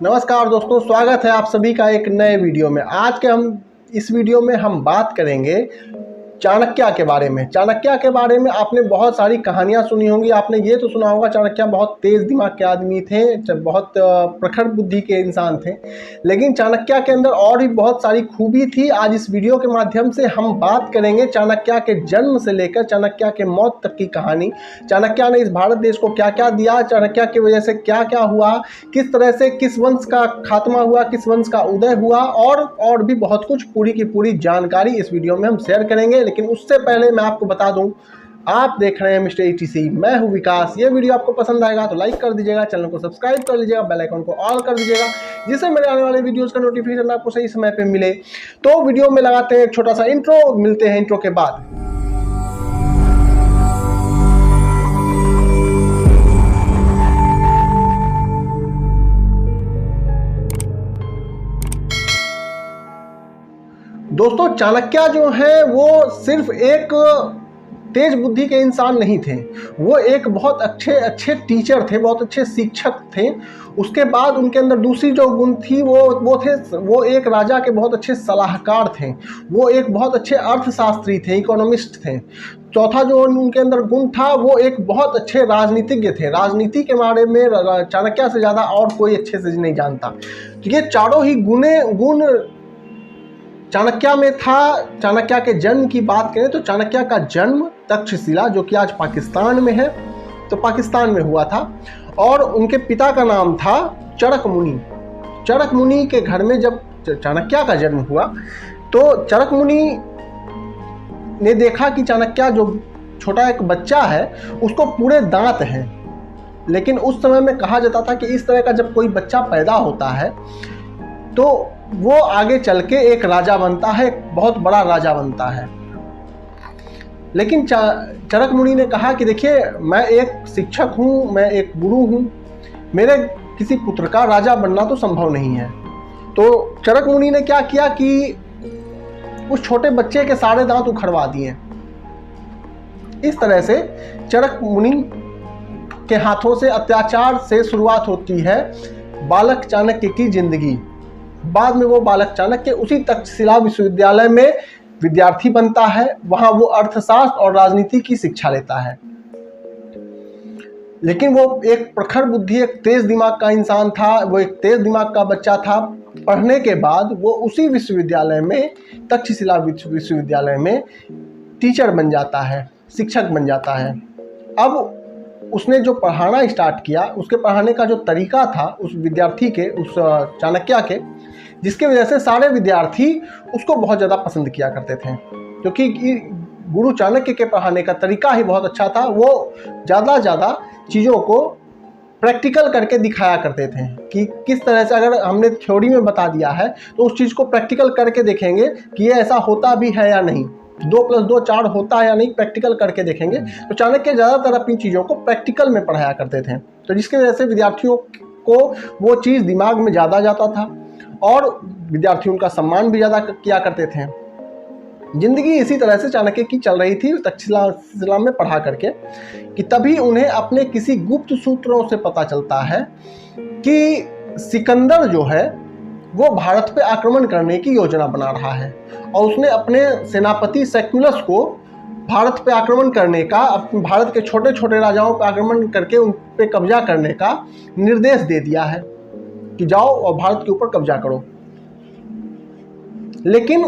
नमस्कार दोस्तों, स्वागत है आप सभी का एक नए वीडियो में। आज के इस वीडियो में हम बात करेंगे चाणक्य के बारे में। चाणक्य के बारे में आपने बहुत सारी कहानियां सुनी होंगी। आपने ये तो सुना होगा चाणक्य बहुत तेज दिमाग के आदमी थे, बहुत प्रखर बुद्धि के इंसान थे, लेकिन चाणक्य के अंदर और भी बहुत सारी खूबी थी। आज इस वीडियो के माध्यम से हम बात करेंगे चाणक्य के जन्म से लेकर चाणक्य के मौत तक की कहानी। चाणक्य ने इस भारत देश को क्या क्या दिया, चाणक्य की वजह से क्या क्या हुआ, किस तरह से किस वंश का खात्मा हुआ, किस वंश का उदय हुआ, और भी बहुत कुछ पूरी की पूरी जानकारी इस वीडियो में हम शेयर करेंगे। लेकिन उससे पहले मैं आपको बता दूं, आप देख रहे हैं मिस्टर ETC, मैं हूं विकास। ये वीडियो आपको पसंद आएगा तो लाइक कर दीजिएगा, चैनल को सब्सक्राइब कर लीजिएगा, बेल आइकन को ऑल कर दीजिएगा, जिससे मेरे आने वाले वीडियोस का नोटिफिकेशन आपको सही समय पे मिले। तो वीडियो में लगाते हैं एक छोटा सा इंट्रो, मिलते हैं इंट्रो के बाद। दोस्तों, चाणक्य जो है वो सिर्फ एक तेज बुद्धि के इंसान नहीं थे, वो एक बहुत अच्छे टीचर थे, बहुत अच्छे शिक्षक थे। उसके बाद उनके अंदर दूसरी जो गुण थी वो एक राजा के बहुत अच्छे सलाहकार थे, वो एक बहुत अच्छे अर्थशास्त्री थे, इकोनॉमिस्ट थे। चौथा जो उनके अंदर गुण था, वो एक बहुत अच्छे राजनीतिज्ञ थे। राजनीति के बारे में चाणक्य से ज़्यादा और कोई अच्छे से नहीं जानता। तो ये चारों ही गुण चाणक्य में था। चाणक्य के जन्म की बात करें तो चाणक्य का जन्म तक्षशिला, जो कि आज पाकिस्तान में है, तो पाकिस्तान में हुआ था। और उनके पिता का नाम था चरक मुनि। चरक मुनि के घर में जब चाणक्य का जन्म हुआ तो चरक मुनि ने देखा कि चाणक्य जो छोटा एक बच्चा है उसको पूरे दांत हैं। लेकिन उस समय में कहा जाता था कि इस तरह का जब कोई बच्चा पैदा होता है तो वो आगे चल के एक राजा बनता है, एक बहुत बड़ा राजा बनता है। लेकिन चरक मुनि ने कहा कि देखिए, मैं एक शिक्षक हूँ, मैं एक गुरु हूँ, मेरे किसी पुत्र का राजा बनना तो संभव नहीं है। तो चरक मुनि ने क्या किया कि उस छोटे बच्चे के सारे दांत उखड़वा दिए। इस तरह से चरक मुनि के हाथों से अत्याचार से शुरुआत होती है बालक चाणक्य की जिंदगी। बाद में वो बालक चाणक्य उसी तक्षशिला विश्वविद्यालय में विद्यार्थी बनता है। वहां वो अर्थशास्त्र और राजनीति की शिक्षा लेता है। लेकिन वो एक प्रखर बुद्धि, एक तेज दिमाग का इंसान था, वो एक तेज दिमाग का बच्चा था। पढ़ने के बाद वो उसी विश्वविद्यालय में, तक्षशिला विश्वविद्यालय में टीचर बन जाता है, शिक्षक बन जाता है। अब उसने जो पढ़ाना स्टार्ट किया, उसके पढ़ाने का जो तरीका था उस विद्यार्थी के, उस चाणक्य के, जिसकी वजह से सारे विद्यार्थी उसको बहुत ज़्यादा पसंद किया करते थे, क्योंकि गुरु चाणक्य के पढ़ाने का तरीका ही बहुत अच्छा था। वो ज़्यादा चीज़ों को प्रैक्टिकल करके दिखाया करते थे कि किस तरह से, अगर हमने थ्योरी में बता दिया है तो उस चीज़ को प्रैक्टिकल करके देखेंगे कि ये ऐसा होता भी है या नहीं, 2+2 4 होता है या नहीं, प्रैक्टिकल करके देखेंगे। तो चाणक्य ज़्यादातर अपनी चीज़ों को प्रैक्टिकल में पढ़ाया करते थे, तो जिसकी वजह से विद्यार्थियों को वो चीज़ दिमाग में ज़्यादा जाता था और विद्यार्थी उनका सम्मान भी ज़्यादा किया करते थे। जिंदगी इसी तरह से चाणक्य की चल रही थी तक्षशिला में पढ़ा करके, कि तभी उन्हें अपने किसी गुप्त सूत्रों से पता चलता है कि सिकंदर जो है वो भारत पे आक्रमण करने की योजना बना रहा है, और उसने अपने सेनापति सेक्युलस को भारत पे आक्रमण करने का, भारत के छोटे छोटे राजाओं पर आक्रमण करके उन पे कब्जा करने का निर्देश दे दिया है कि जाओ और भारत के ऊपर कब्जा करो। लेकिन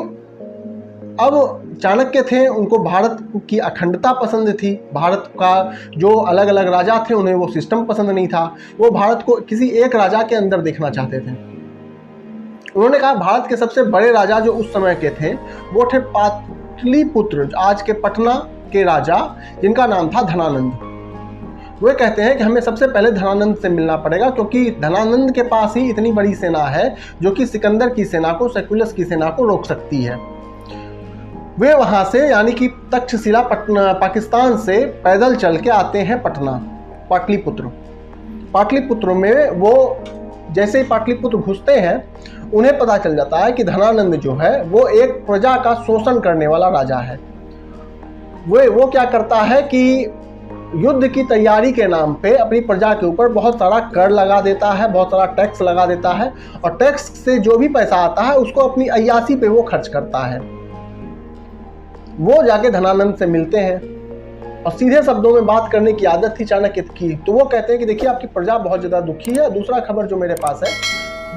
अब चाणक्य थे, उनको भारत की अखंडता पसंद थी। भारत का जो अलग अलग राजा थे उन्हें वो सिस्टम पसंद नहीं था। वो भारत को किसी एक राजा के अंदर देखना चाहते थे। उन्होंने कहा भारत के सबसे बड़े राजा जो उस समय के थे वो थे पाटलिपुत्र, आज के पटना के राजा, जिनका नाम था धनानंद। वे कहते हैं कि हमें सबसे पहले धनानंद से मिलना पड़ेगा, क्योंकि धनानंद के पास ही इतनी बड़ी सेना है जो कि सिकंदर की सेना को, सेक्युलस की सेना को रोक सकती है। वे वहां से, यानी कि तक्षशिला पाकिस्तान से पैदल चल के आते हैं पटना, पाटलिपुत्र। पाटलिपुत्र में वो जैसे ही पाटलिपुत्र घुसते हैं, उन्हें पता चल जाता है कि धनानंद जो है वो एक प्रजा का शोषण करने वाला राजा है। वो क्या करता है कि युद्ध की तैयारी के नाम पे अपनी प्रजा के ऊपर बहुत सारा कर लगा देता है, बहुत सारा टैक्स लगा देता है, और टैक्स से जो भी पैसा आता है उसको अपनी अय्यासी पे वो खर्च करता है। वो जाके धनानंद से मिलते हैं और सीधे शब्दों में बात करने की आदत थी चाणक्य की। तो वो कहते हैं कि देखिए आपकी प्रजा बहुत ज़्यादा दुखी है। दूसरा खबर जो मेरे पास है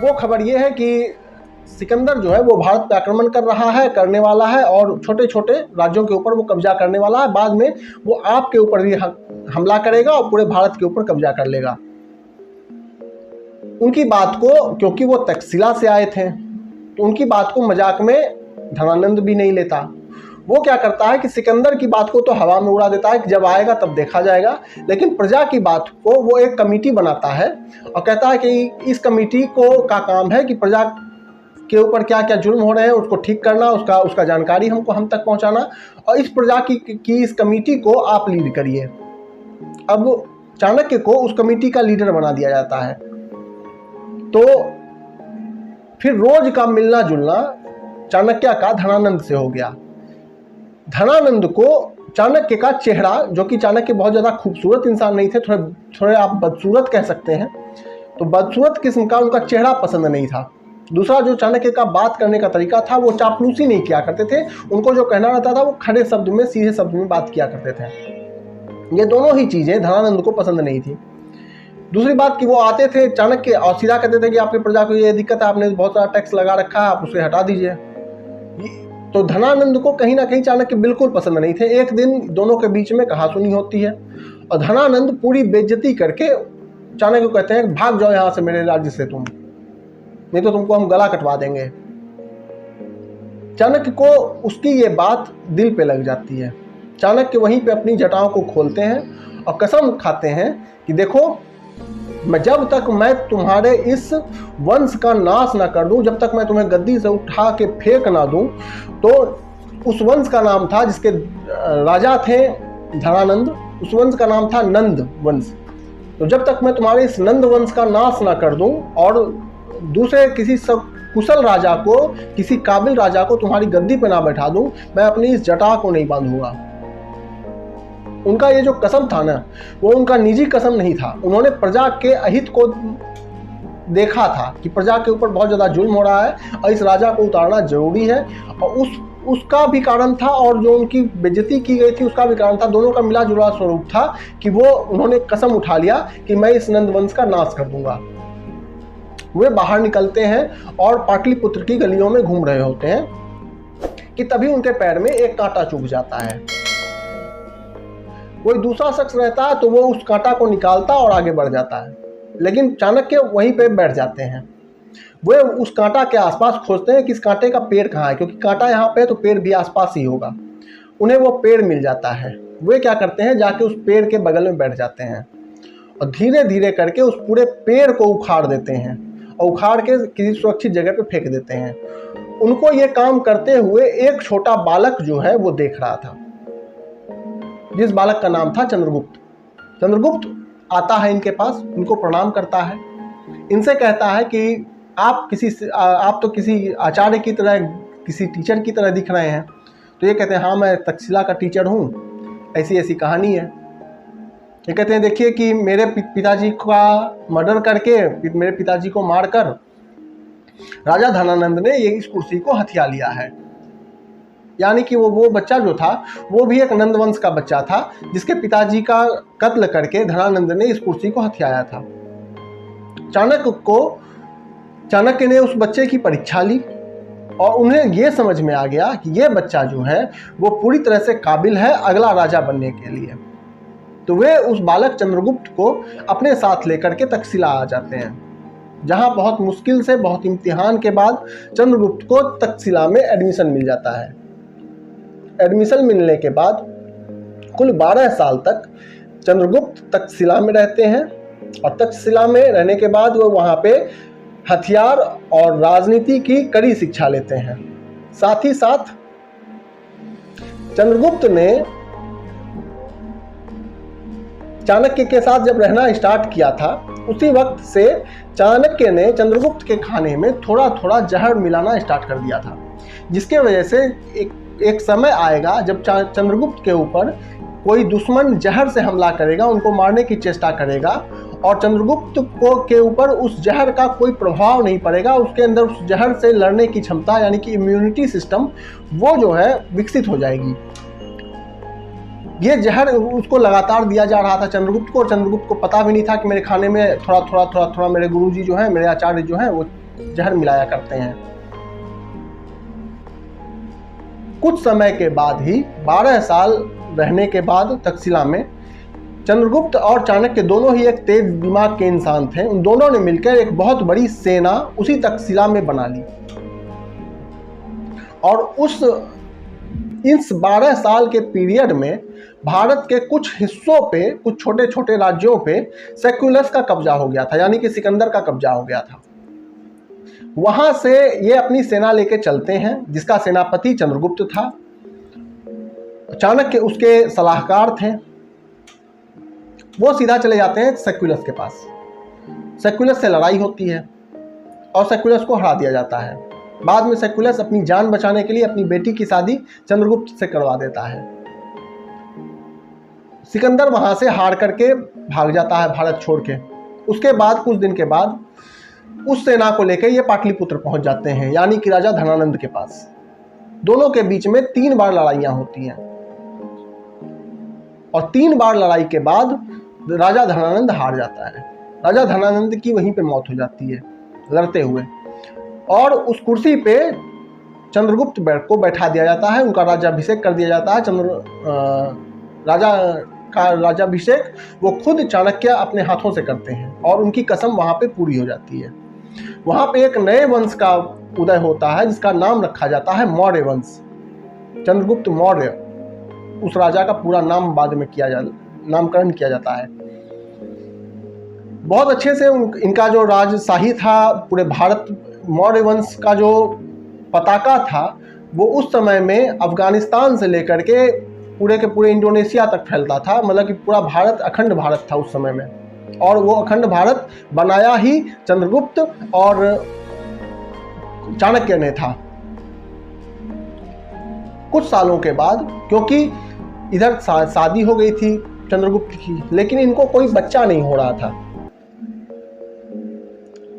वो खबर ये है कि सिकंदर जो है वो भारत पे आक्रमण कर रहा है, करने वाला है, और छोटे छोटे राज्यों के ऊपर वो कब्जा करने वाला है। बाद में वो आपके ऊपर भी हमला करेगा और पूरे भारत के ऊपर कब्जा कर लेगा। उनकी बात को, क्योंकि वो तक्षशिला से आए थे, तो उनकी बात को मजाक में धनानंद भी नहीं लेता। वो क्या करता है कि सिकंदर की बात को तो हवा में उड़ा देता है कि जब आएगा तब देखा जाएगा, लेकिन प्रजा की बात को वो एक कमेटी बनाता है और कहता है कि इस कमेटी को का काम है कि प्रजा के ऊपर क्या क्या जुल्म हो रहे हैं उसको ठीक करना, उसका जानकारी हम तक पहुंचाना, और इस प्रजा की इस कमेटी को आप लीड करिए। अब चाणक्य को उस कमेटी का लीडर बना दिया जाता है। तो फिर रोज का मिलना जुलना चाणक्य का धनानंद से हो गया। धनानंद को चाणक्य का चेहरा, जो कि चाणक्य बहुत ज़्यादा खूबसूरत इंसान नहीं थे, थोड़े आप बदसूरत कह सकते हैं, तो बदसूरत किस्म का उनका चेहरा पसंद नहीं था। दूसरा जो चाणक्य का बात करने का तरीका था वो चापलूसी नहीं किया करते थे। उनको जो कहना रहता था वो खड़े शब्द में, सीधे शब्द में बात किया करते थे। ये दोनों ही चीज़ें धनानंद को पसंद नहीं थी। दूसरी बात कि वो आते थे चाणक्य और सीधा कहते थे कि आपकी प्रजा को ये दिक्कत है, आपने बहुत सारा टैक्स लगा रखा है, आप उसे हटा दीजिए। तो धनानंद को कहीं ना कहीं चाणक्य बिल्कुल पसंद नहीं थे। एक दिन दोनों के बीच में कहासुनी होती है और धनानंद पूरी बेइज्जती करके चाणक्य को कहते हैं भाग जाओ यहाँ से मेरे राज्य से तुम, नहीं तो तुमको हम गला कटवा देंगे। चाणक्य को उसकी ये बात दिल पे लग जाती है। चाणक्य वहीं पे अपनी जटाओं को खोलते हैं और कसम खाते हैं कि देखो, जब तक मैं तुम्हारे इस वंश का नाश ना कर दूं, जब तक मैं तुम्हें गद्दी से उठा के फेंक ना दूं, तो उस वंश का नाम था, जिसके राजा थे धनानंद, उस वंश का नाम था नंद वंश। तो जब तक मैं तुम्हारे इस नंद वंश का नाश ना कर दूं और दूसरे किसी कुशल राजा को, किसी काबिल राजा को तुम्हारी गद्दी पे ना बैठा दूं, मैं अपनी इस जटा को नहीं बांधूंगा। उनका ये जो कसम था ना, वो उनका निजी कसम नहीं था। उन्होंने प्रजा के अहित को देखा था कि प्रजा के ऊपर बहुत ज़्यादा जुल्म हो रहा है और इस राजा को उतारना जरूरी है, और उसका भी कारण था, और जो उनकी बेइज्जती की गई थी उसका भी कारण था। दोनों का मिला जुला स्वरूप था कि वो उन्होंने कसम उठा लिया कि मैं इस नंद वंश का नाश कर दूंगा। वे बाहर निकलते हैं और पाटलिपुत्र की गलियों में घूम रहे होते हैं कि तभी उनके पैर में एक कांटा चुभ जाता है। कोई दूसरा शख्स रहता है तो वो उस कांटा को निकालता और आगे बढ़ जाता है, लेकिन चाणक्य वहीं पे बैठ जाते हैं। वे उस कांटा के आसपास खोजते हैं कि इस कांटे का पेड़ कहाँ है, क्योंकि कांटा यहाँ पे है तो पेड़ भी आसपास ही होगा। उन्हें वो पेड़ मिल जाता है। वे क्या करते हैं, जाके उस पेड़ के बगल में बैठ जाते हैं और धीरे धीरे करके उस पूरे पेड़ को उखाड़ देते हैं और उखाड़ के किसी सुरक्षित जगह पे फेंक देते हैं। उनको ये काम करते हुए एक छोटा बालक जो है वो देख रहा था, जिस बालक का नाम था चंद्रगुप्त। चंद्रगुप्त आता है इनके पास, इनको प्रणाम करता है, इनसे कहता है कि आप तो किसी आचार्य की तरह, किसी टीचर की तरह दिख रहे हैं। तो ये कहते हैं हाँ मैं तक्षशिला का टीचर हूँ, ऐसी ऐसी कहानी है। ये कहते हैं देखिए कि मेरे पिताजी का मर्डर करके, मेरे पिताजी को मारकर राजा धनानंद ने ये इस कुर्सी को हथिया लिया है। यानी कि वो बच्चा जो था वो भी एक नंदवंश का बच्चा था, जिसके पिताजी का कत्ल करके धनानंद ने इस कुर्सी को हथियाया था। चाणक्य ने उस बच्चे की परीक्षा ली और उन्हें ये समझ में आ गया कि ये बच्चा जो है वो पूरी तरह से काबिल है अगला राजा बनने के लिए। तो वे उस बालक चंद्रगुप्त को अपने साथ लेकर के तक्षशिला आ जाते हैं, जहां बहुत मुश्किल से, बहुत इम्तिहान के बाद चंद्रगुप्त को तक्षशिला में एडमिशन मिल जाता है। एडमिशन मिलने के बाद कुल 12 साल तक चंद्रगुप्त तक्षशिला में रहते हैं, और तक्षशिला में रहने के बाद वो वहाँ पे हथियार और राजनीति की कड़ी शिक्षा लेते हैं। साथ ही साथ चंद्रगुप्त ने चाणक्य के साथ जब रहना स्टार्ट किया था, उसी वक्त से चाणक्य ने चंद्रगुप्त के खाने में थोड़ा थोड़ा जहर मिलाना स्टार्ट कर दिया था, जिसके वजह से एक समय आएगा जब चंद्रगुप्त के ऊपर कोई दुश्मन जहर से हमला करेगा, उनको मारने की चेष्टा करेगा और चंद्रगुप्त को के ऊपर उस जहर का कोई प्रभाव नहीं पड़ेगा, उसके अंदर उस जहर से लड़ने की क्षमता यानी कि इम्यूनिटी सिस्टम वो जो है विकसित हो जाएगी। ये जहर उसको लगातार दिया जा रहा था चंद्रगुप्त को, और चंद्रगुप्त को पता भी नहीं था कि मेरे खाने में थोड़ा मेरे गुरुजी जो है, मेरे आचार्य जो है वो जहर मिलाया करते हैं। कुछ समय के बाद ही 12 साल रहने के बाद तक्षशिला में चंद्रगुप्त और चाणक्य दोनों ही एक तेज दिमाग के इंसान थे। उन दोनों ने मिलकर एक बहुत बड़ी सेना उसी तक्षशिला में बना ली और इस 12 साल के पीरियड में भारत के कुछ हिस्सों पे, कुछ छोटे छोटे राज्यों पे सेक्युलस का कब्जा हो गया था, यानी कि सिकंदर का कब्जा हो गया था। वहां से ये अपनी सेना लेके चलते हैं, जिसका सेनापति चंद्रगुप्त था, चाणक्य उसके सलाहकार थे। वो सीधा चले जाते हैं सेक्युलस के पास। सेक्युलस से लड़ाई होती है और सेक्युलस को हरा दिया जाता है। बाद में सेक्युलस अपनी जान बचाने के लिए अपनी बेटी की शादी चंद्रगुप्त से करवा देता है। सिकंदर वहां से हार करके भाग जाता है भारत छोड़ के। उसके बाद कुछ दिन के बाद उस सेना को लेकर ये पाटलिपुत्र पहुंच जाते हैं, यानी कि राजा धनानंद के पास। दोनों के बीच में 3 बार लड़ाइयां होती हैं और 3 बार लड़ाई के बाद राजा धनानंद हार जाता है। राजा धनानंद की वहीं पे मौत हो जाती है लड़ते हुए, और उस कुर्सी पे चंद्रगुप्त को बैठा दिया जाता है। उनका राज्याभिषेक कर दिया जाता है। राजा का राज्याभिषेक वो खुद चाणक्य अपने हाथों से करते हैं और उनकी कसम वहां पे पूरी हो जाती है। वहां पे एक नए वंश का उदय होता है जिसका नाम रखा जाता है मौर्य वंश। चंद्रगुप्त मौर्य, उस राजा का पूरा नाम बाद में नामकरण किया जाता है। बहुत अच्छे से इनका जो राजशाही था, पूरे भारत मौर्य वंश का जो पताका था वो उस समय में अफगानिस्तान से लेकर के पूरे के पूरे इंडोनेशिया तक फैलता था। मतलब कि पूरा भारत अखंड भारत था उस समय में, और वो अखंड भारत बनाया ही चंद्रगुप्त और चाणक्य ने था। कुछ सालों के बाद, क्योंकि इधर शादी हो गई थी चंद्रगुप्त की, लेकिन इनको कोई बच्चा नहीं हो रहा था।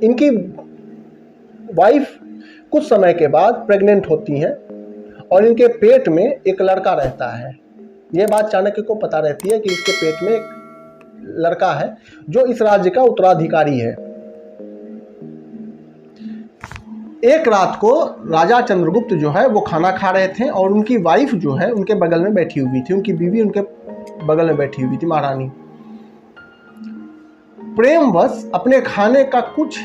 इनकी वाइफ कुछ समय के बाद प्रेग्नेंट होती हैं और इनके पेट में एक लड़का रहता है। ये बात चाणक्य को पता रहती है कि इसके पेट में एक लड़का है जो इस राज्य का उत्तराधिकारी है। एक रात को राजा चंद्रगुप्त जो है वो खाना खा रहे थे और उनकी वाइफ जो है उनके बगल में बैठी हुई थी, उनकी बीवी उनके बगल में बैठी हुई थी, महारानी। प्रेमवश अपने खाने का कुछ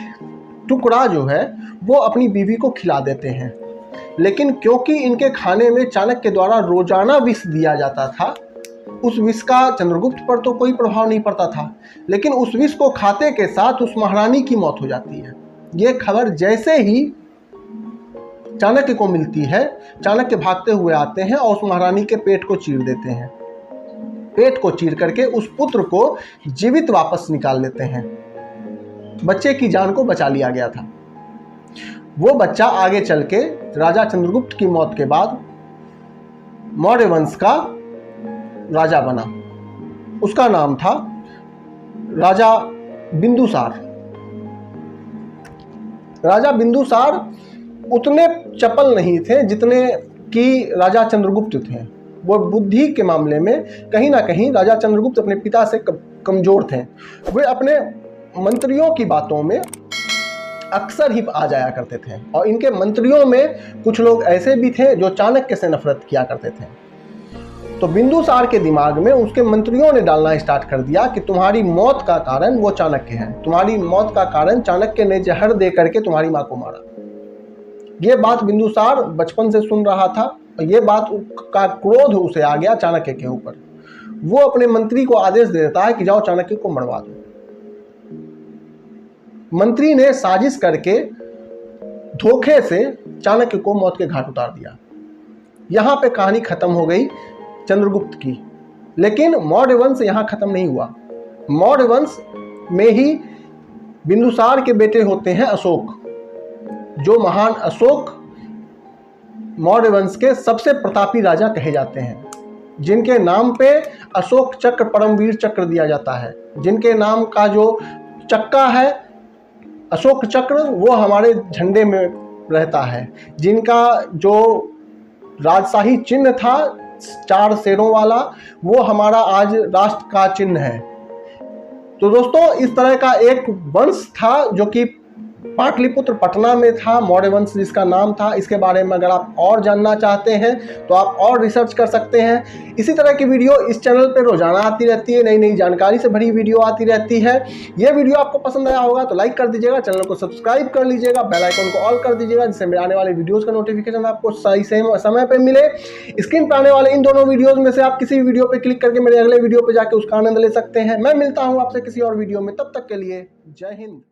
टुकड़ा जो है वो अपनी बीवी को खिला देते हैं, लेकिन क्योंकि इनके खाने में चाणक्य के द्वारा रोजाना विष दिया जाता था, उस विष का चंद्रगुप्त पर तो कोई प्रभाव नहीं पड़ता था, लेकिन उस विष को खाते के साथ उस महारानी की मौत हो जाती है। ये खबर जैसे ही चाणक्य को मिलती है, चाणक्य भागते हुए आते हैं और उस महारानी के पेट को चीर देते हैं। पेट को चीर करके उस पुत्र को जीवित वापस निकाल लेते हैं। बच्चे की जान को बचा लिया गया था। वो बच्चा आगे चल के राजा चंद्रगुप्त की मौत के बाद मौर्य वंश का राजा बना। उसका नाम था राजा बिंदुसार। राजा बिंदुसार उतने चपल नहीं थे जितने कि राजा चंद्रगुप्त थे। वो बुद्धि के मामले में कहीं ना कहीं राजा चंद्रगुप्त अपने पिता से कमजोर थे। वे अपने मंत्रियों की बातों में अक्सर ही आ जाया करते थे, और इनके मंत्रियों में कुछ लोग ऐसे भी थे जो चाणक्य से नफरत किया करते थे। तो बिंदुसार के दिमाग में उसके मंत्रियों ने डालना स्टार्ट कर दिया कि तुम्हारी मौत का कारण वो चाणक्य है, तुम्हारी मौत का कारण चाणक्य ने जहर दे करके तुम्हारी मां को मारा। ये बात बिंदुसार बचपन से सुन रहा था, और ये बात का क्रोध उसे आ गया चाणक्य के ऊपर। वो अपने मंत्री को आदेश दे देता है कि जाओ चाणक्य को मरवा दो। मंत्री ने साजिश करके धोखे से चाणक्य को मौत के घाट उतार दिया। यहां पे कहानी खत्म हो गई चंद्रगुप्त की, लेकिन मौर्य वंश यहां खत्म नहीं हुआ। मौर्य वंश में ही बिंदुसार के बेटे होते हैं अशोक, जो महान अशोक मौर्य वंश के सबसे प्रतापी राजा कहे जाते हैं। जिनके नाम पे अशोक चक्र, परमवीर चक्र दिया जाता है, जिनके नाम का जो चक्का है अशोक चक्र वो हमारे झंडे में रहता है, जिनका जो राजशाही चिन्ह था 4 शेरों वाला वो हमारा आज राष्ट्र का चिन्ह है। तो दोस्तों इस तरह का एक वंश था जो कि पाटलिपुत्र पटना में था, मौर्य वंश जिसका नाम था। इसके बारे में अगर आप और जानना चाहते हैं तो आप और रिसर्च कर सकते हैं। इसी तरह की वीडियो इस चैनल पे रोजाना आती रहती है, नई नई जानकारी से भरी वीडियो आती रहती है। यह वीडियो आपको पसंद आया होगा तो लाइक कर दीजिएगा, चैनल को सब्सक्राइब कर लीजिएगा, बेल आइकन को ऑल कर दीजिएगा जिससे मेरे आने वाले वीडियोज़ का नोटिफिकेशन आपको सही समय पर मिले। स्क्रीन पर आने वाले इन दोनों वीडियोज़ में से आप किसी भी वीडियो पर क्लिक करके मेरे अगले वीडियो पर जाकर उसका आनंद ले सकते हैं। मैं मिलता हूँ आपसे किसी और वीडियो में, तब तक के लिए जय हिंद।